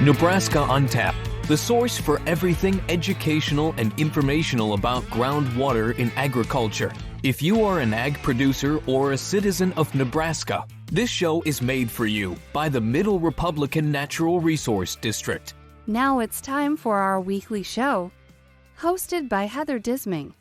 Nebraska on Tap, the source for everything educational and informational about groundwater in agriculture. If you are an ag producer or a citizen of Nebraska, this show is made for you by the Middle Republican Natural Resource District. Now it's time for our weekly show, hosted by Heather Disming.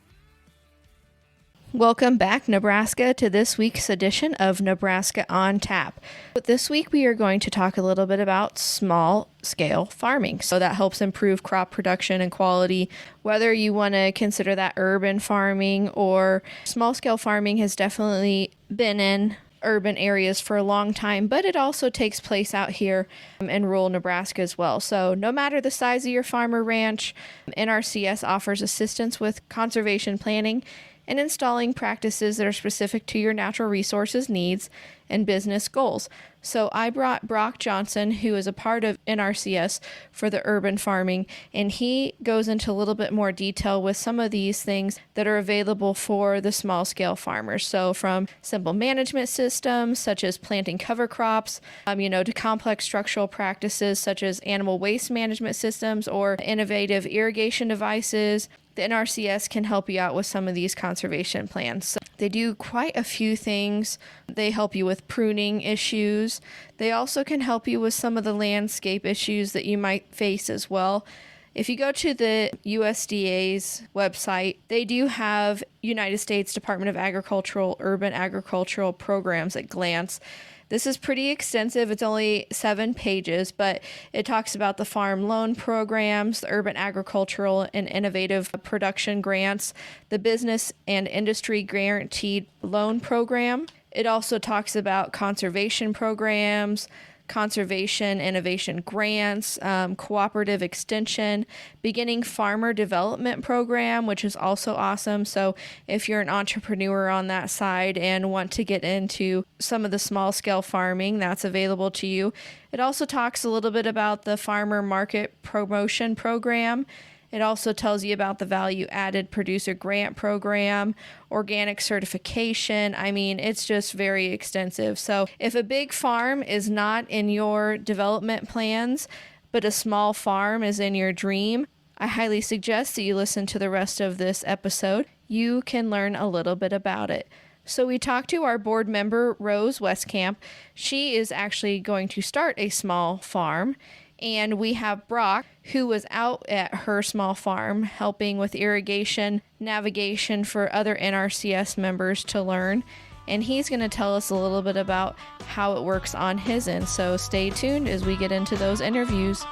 Welcome back, Nebraska, to this week's edition of Nebraska on Tap. This week we are going to talk a little bit about small-scale farming. So that helps improve crop production and quality. Whether you want to consider that urban farming or small-scale farming has definitely been in urban areas for a long time, but it also takes place out here in rural Nebraska as well. So no matter the size of your farm or ranch, NRCS offers assistance with conservation planning and installing practices that are specific to your natural resources needs and business goals. So I brought Brach Johnson, who is a part of NRCS for the urban farming, and he goes into a little bit more detail with some of these things that are available for the small scale farmers. So from simple management systems such as planting cover crops, to complex structural practices such as animal waste management systems or innovative irrigation devices. The NRCS can help you out with some of these conservation plans. So they do quite a few things. They help you with pruning issues. They also can help you with some of the landscape issues that you might face as well. If you go to the USDA's website, they do have United States Department of Agricultural urban agricultural programs at glance. This is pretty extensive. It's only 7 pages, but it talks about the farm loan programs, the urban agricultural and innovative production grants, the business and industry guaranteed loan program. It also talks about conservation programs, conservation innovation grants, cooperative extension, beginning farmer development program, which is also awesome. So if you're an entrepreneur on that side and want to get into some of the small scale farming, that's available to you. It also talks a little bit about the farmer market promotion program. It also tells you about the value added producer grant program, organic certification. It's just very extensive. So if a big farm is not in your development plans, but a small farm is in your dream, I highly suggest that you listen to the rest of this episode. You can learn a little bit about it. So we talked to our board member, Rose Weskamp. She is actually going to start a small farm. And we have Brach, who was out at her small farm helping with irrigation, navigation for other NRCS members to learn. And he's going to tell us a little bit about how it works on his end. So stay tuned as we get into those interviews.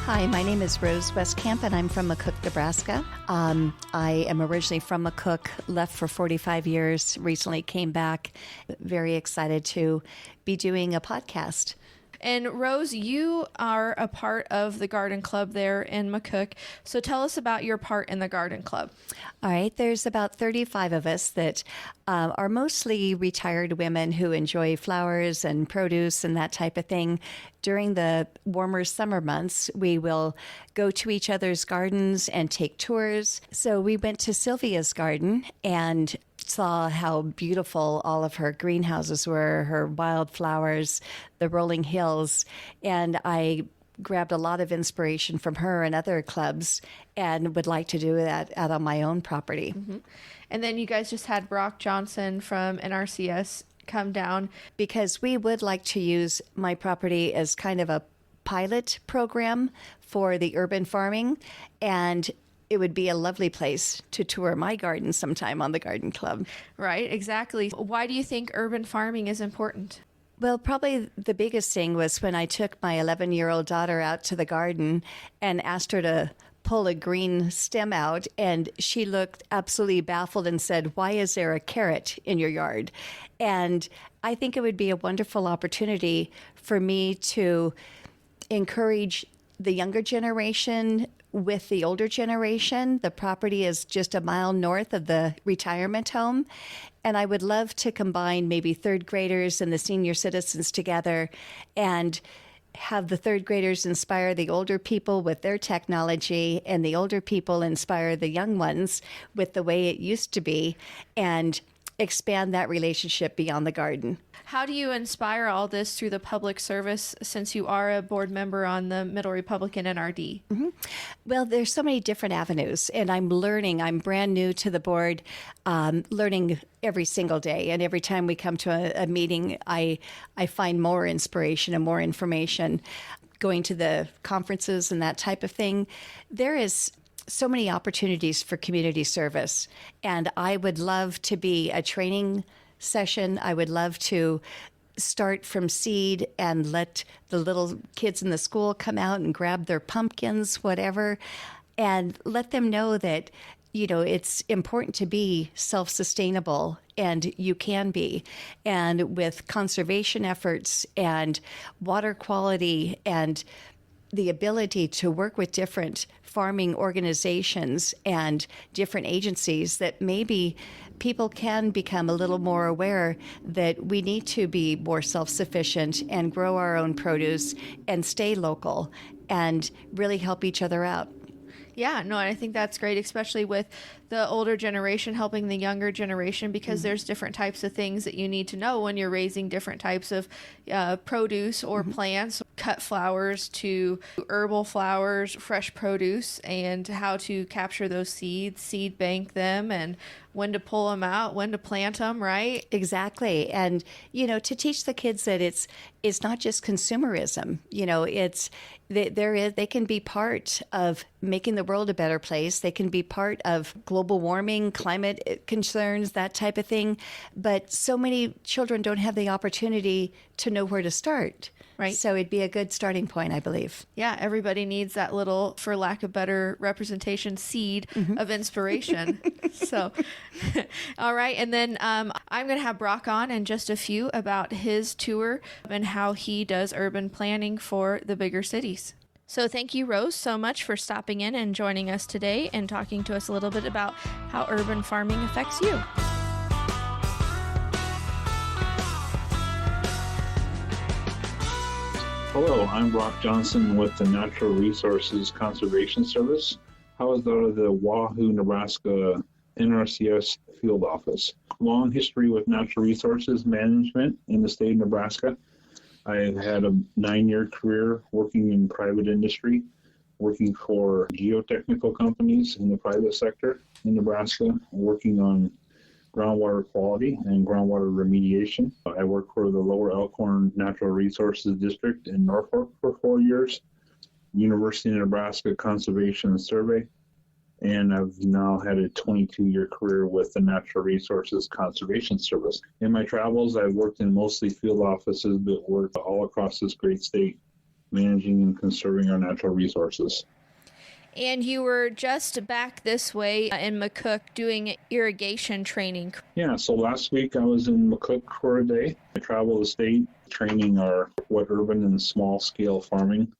Hi, my name is Rose Weskamp, and I'm from McCook, Nebraska. I am originally from McCook, left for 45 years, recently came back. Very excited to be doing a podcast. And Rose, you are a part of the garden club there in McCook. So tell us about your part in the garden club. All right. There's about 35 of us that are mostly retired women who enjoy flowers and produce and that type of thing. During the warmer summer months, we will go to each other's gardens and take tours. So we went to Sylvia's garden and saw how beautiful all of her greenhouses were, her wildflowers, the rolling hills, and I grabbed a lot of inspiration from her and other clubs and would like to do that out on my own property. Mm-hmm. And then you guys just had Brach Johnson from NRCS come down. Because we would like to use my property as kind of a pilot program for the urban farming, and it would be a lovely place to tour my garden sometime on the garden club. Right, exactly. Why do you think urban farming is important? Well, probably the biggest thing was when I took my 11-year-old daughter out to the garden and asked her to pull a green stem out, and she looked absolutely baffled and said, "Why is there a carrot in your yard?" And I think it would be a wonderful opportunity for me to encourage the younger generation with the older generation. The property is just a mile north of the retirement home. And I would love to combine maybe third graders and the senior citizens together and have the third graders inspire the older people with their technology, and the older people inspire the young ones with the way it used to be, and expand that relationship beyond the garden. How do you inspire all this through the public service, since you are a board member on the Middle Republican NRD? Well, there's so many different avenues, and I'm learning. I'm brand new to the board, learning every single day. And every time we come to a meeting, I find more inspiration and more information. Going to the conferences and that type of thing, there is so many opportunities for community service. And I would love to be a training session. I would love to start from seed and let the little kids in the school come out and grab their pumpkins, whatever, and let them know that, it's important to be self-sustainable, and you can be. And with conservation efforts and water quality and the ability to work with different farming organizations and different agencies, that maybe people can become a little more aware that we need to be more self-sufficient and grow our own produce and stay local and really help each other out. Yeah, no, I think that's great, especially with the older generation helping the younger generation, because there's different types of things that you need to know when you're raising different types of produce or plants, cut flowers to herbal flowers, fresh produce, and how to capture those seeds, seed bank them, and when to pull them out, when to plant them, right? Exactly. And, to teach the kids that it's not just consumerism, they can be part of making the world a better place. They can be part of global warming, climate concerns, that type of thing. But so many children don't have the opportunity to know where to start. Right. So it'd be a good starting point, I believe. Yeah, everybody needs that little, for lack of better representation, seed of inspiration. So, all right. And then I'm going to have Brach on in just a few about his tour and how he does urban planning for the bigger cities. So thank you, Rose, so much for stopping in and joining us today and talking to us a little bit about how urban farming affects you. Hello, I'm Brach Johnson with the Natural Resources Conservation Service. I was out of the Wahoo, Nebraska NRCS field office. Long history with natural resources management in the state of Nebraska. I've had a 9-year career working in private industry, working for geotechnical companies in the private sector in Nebraska, working on groundwater quality and groundwater remediation. I worked for the Lower Elkhorn Natural Resources District in Norfolk for 4 years, University of Nebraska Conservation Survey, and I've now had a 22-year career with the Natural Resources Conservation Service. In my travels, I've worked in mostly field offices, but worked all across this great state, managing and conserving our natural resources. And you were just back this way in McCook doing irrigation training. Yeah, so last week I was in McCook for a day. I traveled the state training what urban and small-scale farming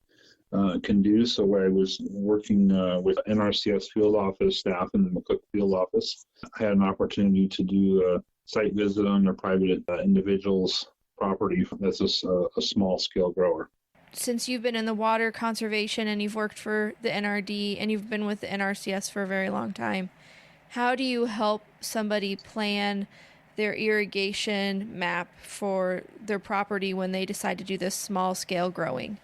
can do. So I was working with NRCS field office staff in the McCook field office. I had an opportunity to do a site visit on a private individual's property that's a small-scale grower. Since you've been in the water conservation and you've worked for the NRD and you've been with the NRCS for a very long time, how do you help somebody plan their irrigation map for their property when they decide to do this small-scale growing?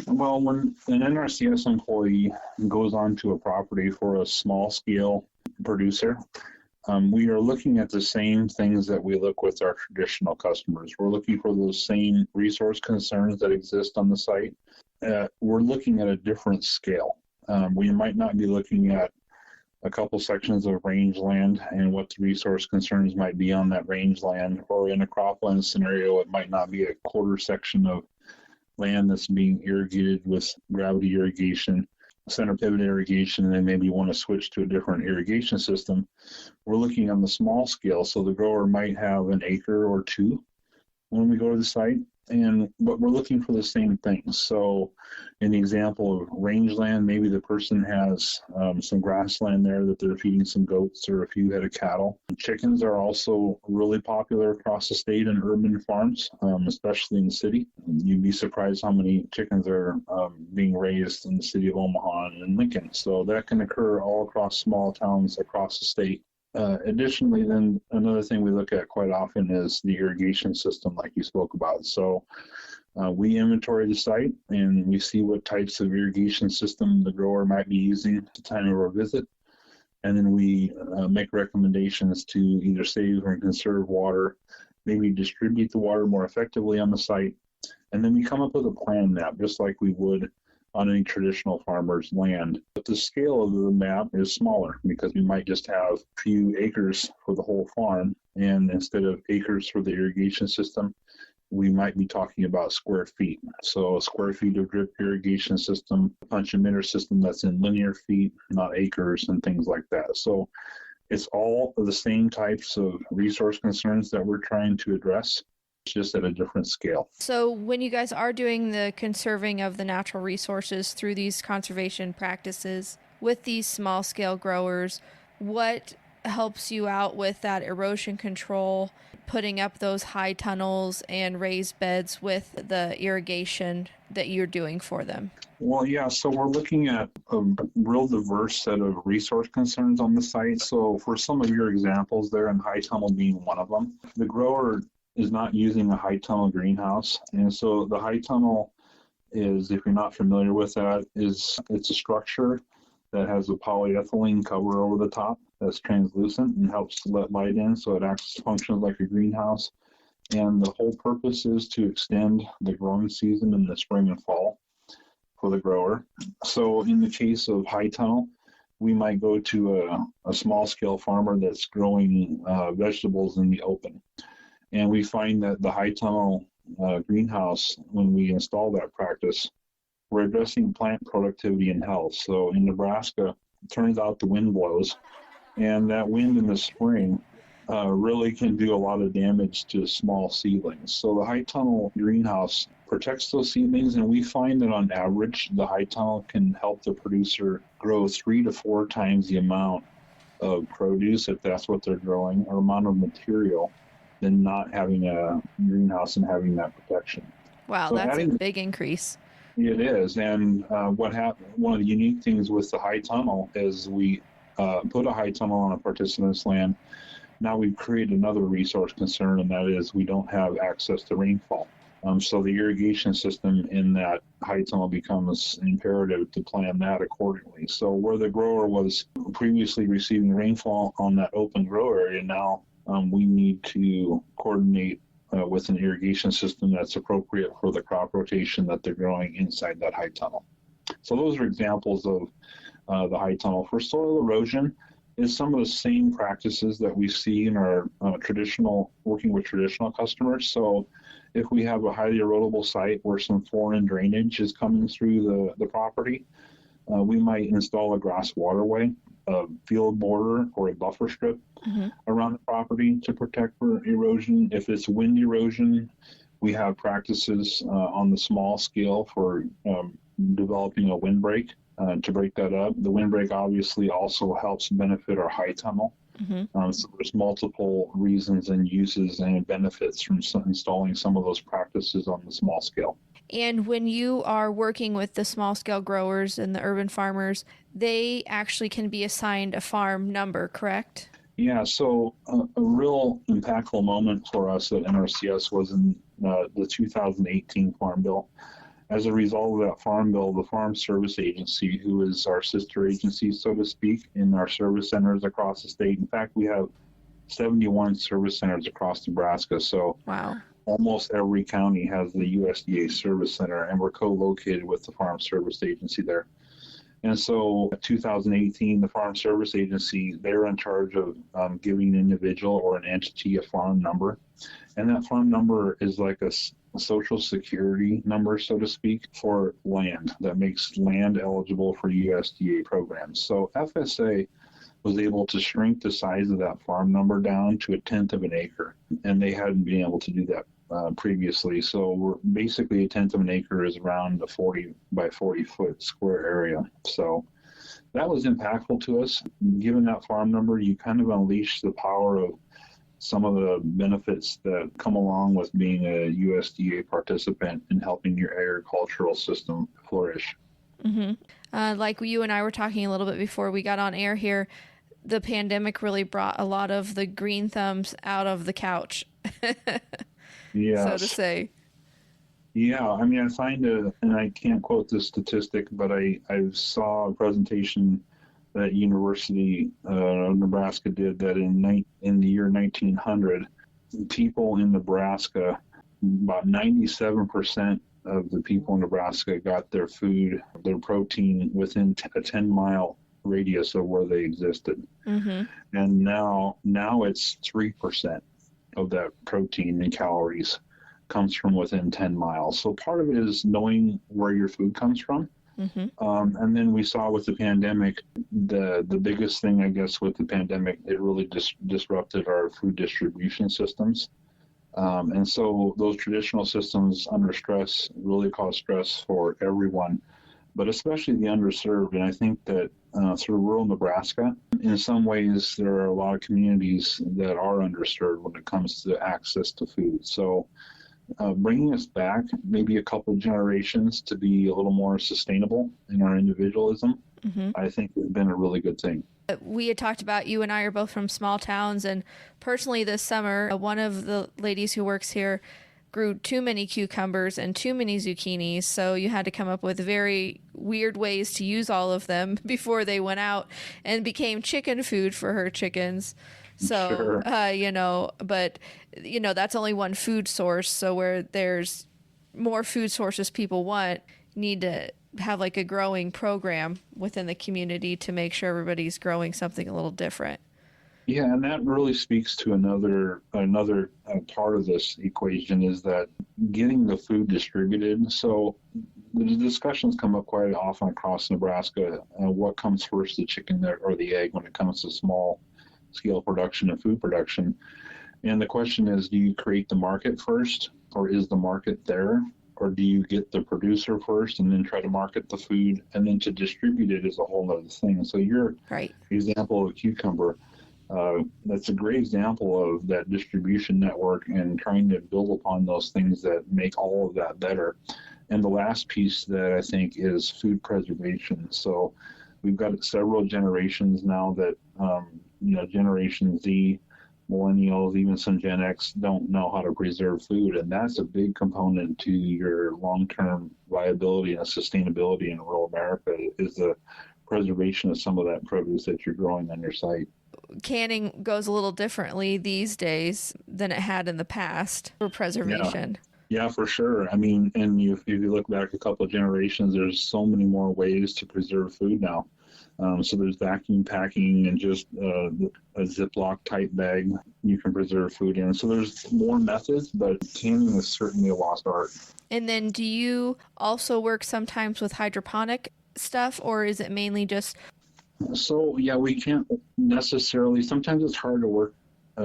Well, when an NRCS employee goes onto a property for a small-scale producer, we are looking at the same things that we look with our traditional customers. We're looking for those same resource concerns that exist on the site. We're looking at a different scale. We might not be looking at a couple sections of rangeland and what the resource concerns might be on that rangeland, or in a cropland scenario, it might not be a quarter section of land that's being irrigated with gravity irrigation, center pivot irrigation, and then maybe want to switch to a different irrigation system. We're looking on the small scale, so the grower might have an acre or two when we go to the site, but we're looking for the same things. So in the example of rangeland, maybe the person has some grassland there that they're feeding some goats or a few head of cattle. Chickens are also really popular across the state in urban farms, especially in the city. You'd be surprised how many chickens are being raised in the city of Omaha and Lincoln. So that can occur all across small towns across the state. Additionally, then another thing we look at quite often is the irrigation system, like you spoke about. So we inventory the site and we see what types of irrigation system the grower might be using at the time of our visit. And then we make recommendations to either save or conserve water, maybe distribute the water more effectively on the site. And then we come up with a plan map, just like we would on any traditional farmer's land. But the scale of the map is smaller because we might just have a few acres for the whole farm. And instead of acres for the irrigation system, we might be talking about square feet. So a square feet of drip irrigation system, a punch emitter system that's in linear feet, not acres and things like that. So it's all the same types of resource concerns that we're trying to address, just at a different scale. So when you guys are doing the conserving of the natural resources through these conservation practices with these small scale growers, what helps you out with that erosion control, putting up those high tunnels and raised beds with the irrigation that you're doing for them? Well, yeah, so we're looking at a real diverse set of resource concerns on the site. So for some of your examples there, and high tunnel being one of them, the grower is not using a high tunnel greenhouse. And so the high tunnel is, if you're not familiar with that, it's a structure that has a polyethylene cover over the top that's translucent and helps to let light in, so it functions like a greenhouse. And the whole purpose is to extend the growing season in the spring and fall for the grower. So in the case of high tunnel, we might go to a small scale farmer that's growing vegetables in the open. And we find that the high tunnel greenhouse, when we install that practice, we're addressing plant productivity and health. So in Nebraska, it turns out the wind blows, and that wind in the spring really can do a lot of damage to small seedlings. So the high tunnel greenhouse protects those seedlings, and we find that on average, the high tunnel can help the producer grow 3 to 4 times the amount of produce, if that's what they're growing, or amount of material, than not having a greenhouse and having that protection. Wow, so that's a big increase. It is, and one of the unique things with the high tunnel is we put a high tunnel on a participant's land. Now we've created another resource concern, and that is we don't have access to rainfall. So the irrigation system in that high tunnel becomes imperative to plan that accordingly. So where the grower was previously receiving rainfall on that open grow area, now we need to coordinate with an irrigation system that's appropriate for the crop rotation that they're growing inside that high tunnel. So those are examples of the high tunnel. For soil erosion, is some of the same practices that we see in our working with traditional customers. So if we have a highly erodible site where some foreign drainage is coming through the property, we might install a grass waterway, a field border, or a buffer strip around the property to protect for erosion. If it's wind erosion, we have practices on the small scale for developing a windbreak to break that up. The windbreak obviously also helps benefit our high tunnel. So there's multiple reasons and uses and benefits from installing some of those practices on the small scale. And when you are working with the small scale growers and the urban farmers, they actually can be assigned a farm number, correct? Yeah, so a real impactful moment for us at NRCS was in the 2018 Farm Bill. As a result of that Farm Bill, the Farm Service Agency, who is our sister agency, so to speak, in our service centers across the state. In fact, we have 71 service centers across Nebraska. So wow. Almost every county has the USDA service center, and we're co-located with the Farm Service Agency there. And so 2018, the Farm Service Agency, they're in charge of giving an individual or an entity a farm number. And that farm number is like a social security number, so to speak, for land that makes land eligible for USDA programs. So FSA was able to shrink the size of that farm number down to 1/10 of an acre, and they hadn't been able to do that previously. So we're basically a tenth of an acre is around a 40 by 40 foot square area. So that was impactful to us. Given that farm number, you kind of unleash the power of some of the benefits that come along with being a USDA participant in helping your agricultural system flourish. Mm-hmm. Like you and I were talking a little bit before we got on air here, the pandemic really brought a lot of the green thumbs out of the couch, Yes. so to say. Yeah, I mean, I find and I can't quote this statistic, but I saw a presentation that University of Nebraska did that in the year 1900, people in Nebraska, about 97% of the people in Nebraska got their food, their protein within a 10-mile radius of where they existed. Mm-hmm. And now it's 3% of that protein and calories comes from within 10 miles. So part of it is knowing where your food comes from. Mm-hmm. And then we saw with the pandemic, the biggest thing, I guess, with the pandemic, it really disrupted our food distribution systems. And so those traditional systems under stress really cause stress for everyone, but especially the underserved. And I think that through rural Nebraska, in some ways, there are a lot of communities that are underserved when it comes to access to food. So bringing us back maybe a couple generations to be a little more sustainable in our individualism, Mm-hmm. I think has been a really good thing. We had talked about, you and I are both from small towns, and personally this summer, one of the ladies who works here grew too many cucumbers and too many zucchinis, so you had to come up with very weird ways to use all of them before they went out and became chicken food for her chickens. So, Sure. But, that's only one food source. So where there's more food sources people want, need to have like a growing program within the community to make sure everybody's growing something a little different. Yeah, and that really speaks to another part of this equation is that getting the food distributed. So the discussions come up quite often across Nebraska. What comes first, the chicken or the egg, when it comes to small scale production and food production? And the question is, do you create the market first, or is the market there? Or do you get the producer first and then try to market the food, and then to distribute it is a whole other thing. So your Right. example of cucumber, that's a great example of that distribution network and trying to build upon those things that make all of that better. And the last piece that I think is food preservation. So we've got several generations now that, Generation Z, millennials, even some Gen X don't know how to preserve food. And that's a big component to your long-term viability and sustainability in rural America is the preservation of some of that produce that you're growing on your site. Canning goes a little differently these days than it had in the past for preservation. Yeah, for sure. I mean, and if you look back a couple of generations, there's so many more ways to preserve food now. So there's vacuum packing and just a Ziploc type bag you can preserve food in. So there's more methods, but canning is certainly a lost art. And then do you also work sometimes with hydroponic stuff, or is it mainly just... So, yeah, we can't necessarily, sometimes it's hard to work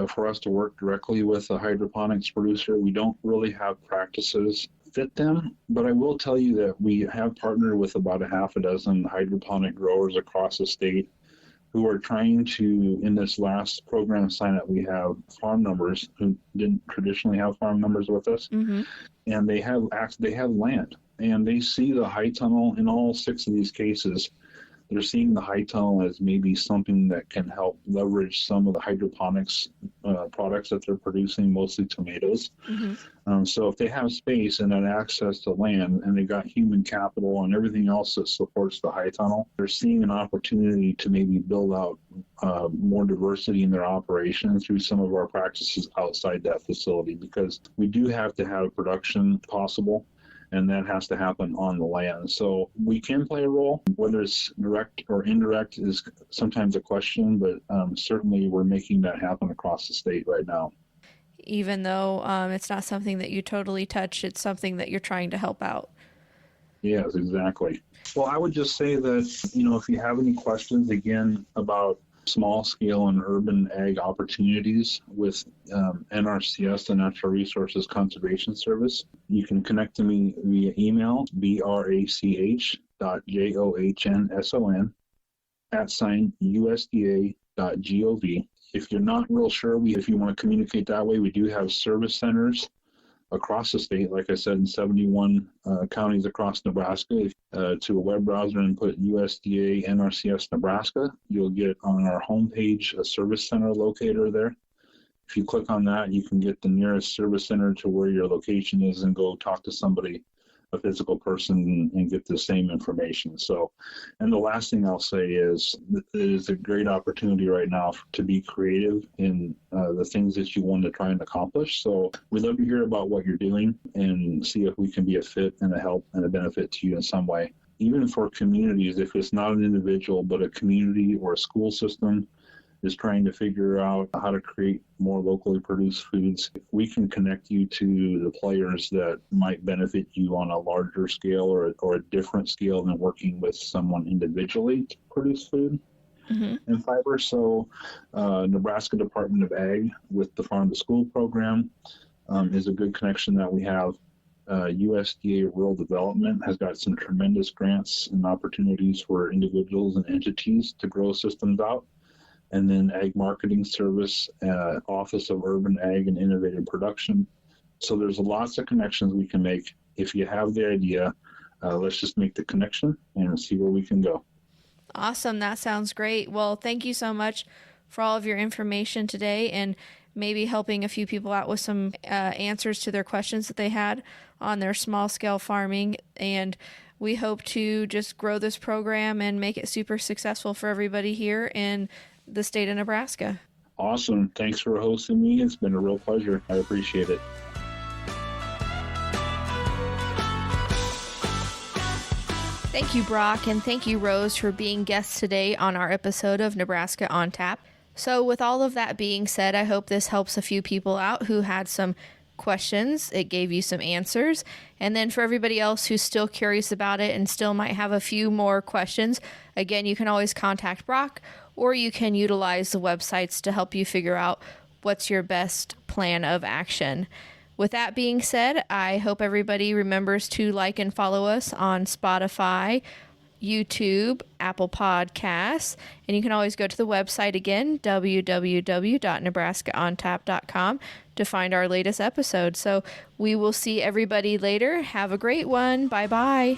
for us to work directly with a hydroponics producer. We don't really have practices fit them, but I will tell you that we have partnered with about a half a dozen hydroponic growers across the state who are trying to, in this last program sign up, we have farm numbers who didn't traditionally have farm numbers with us, Mm-hmm. and they have land, and they see the high tunnel in all 6 of these cases. They're seeing the high tunnel as maybe something that can help leverage some of the hydroponics products that they're producing, mostly tomatoes. Mm-hmm. So if they have space and an access to land, and they've got human capital and everything else that supports the high tunnel, they're seeing an opportunity to maybe build out more diversity in their operation through some of our practices outside that facility, because we do have to have production possible, and that has to happen on the land. So we can play a role. Whether it's direct or indirect is sometimes a question, but certainly we're making that happen across the state right now. Even though it's not something that you totally touch, it's something that you're trying to help out. Yes, exactly. Well, I would just say that, if you have any questions, again, about small scale and urban ag opportunities with NRCS, the Natural Resources Conservation Service. You can connect to me via email, brach.johnsson@USDA.gov. If you're not real sure, if you want to communicate that way, we do have service centers across the state, like I said, in 71 counties across Nebraska. To a web browser and put USDA NRCS Nebraska, you'll get on our homepage a service center locator there. If you click on that, you can get the nearest service center to where your location is and go talk to somebody, a physical person, and get the same information. So, and the last thing I'll say is it is a great opportunity right now to be creative in the things that you want to try and accomplish. So we'd love to hear about what you're doing and see if we can be a fit and a help and a benefit to you in some way. Even for communities, if it's not an individual, but a community or a school system is trying to figure out how to create more locally produced foods, if we can connect you to the players that might benefit you on a larger scale or a different scale than working with someone individually to produce food and fiber. So Nebraska Department of Ag with the Farm to School program is a good connection that we have. USDA Rural Development has got some tremendous grants and opportunities for individuals and entities to grow systems out. And then Ag Marketing Service, Office of Urban Ag and Innovative Production. So there's lots of connections we can make. If you have the idea, let's just make the connection and see where we can go. Awesome. That sounds great. Well, thank you so much for all of your information today and maybe helping a few people out with some answers to their questions that they had on their small scale farming. And we hope to just grow this program and make it super successful for everybody here in the state of Nebraska. Awesome. Thanks for hosting me. It's been a real pleasure. I appreciate it. Thank you, Brach, and thank you, Rose, for being guests today on our episode of Nebraska on Tap. So with all of that being said, I hope this helps a few people out who had some questions. It gave you some answers. And then for everybody else who's still curious about it and still might have a few more questions, again, you can always contact Brach, or you can utilize the websites to help you figure out what's your best plan of action. With that being said, I hope everybody remembers to like and follow us on Spotify, YouTube, Apple Podcasts, and you can always go to the website again, www.nebraskaontap.com, to find our latest episode. So we will see everybody later. Have a great one. Bye-bye.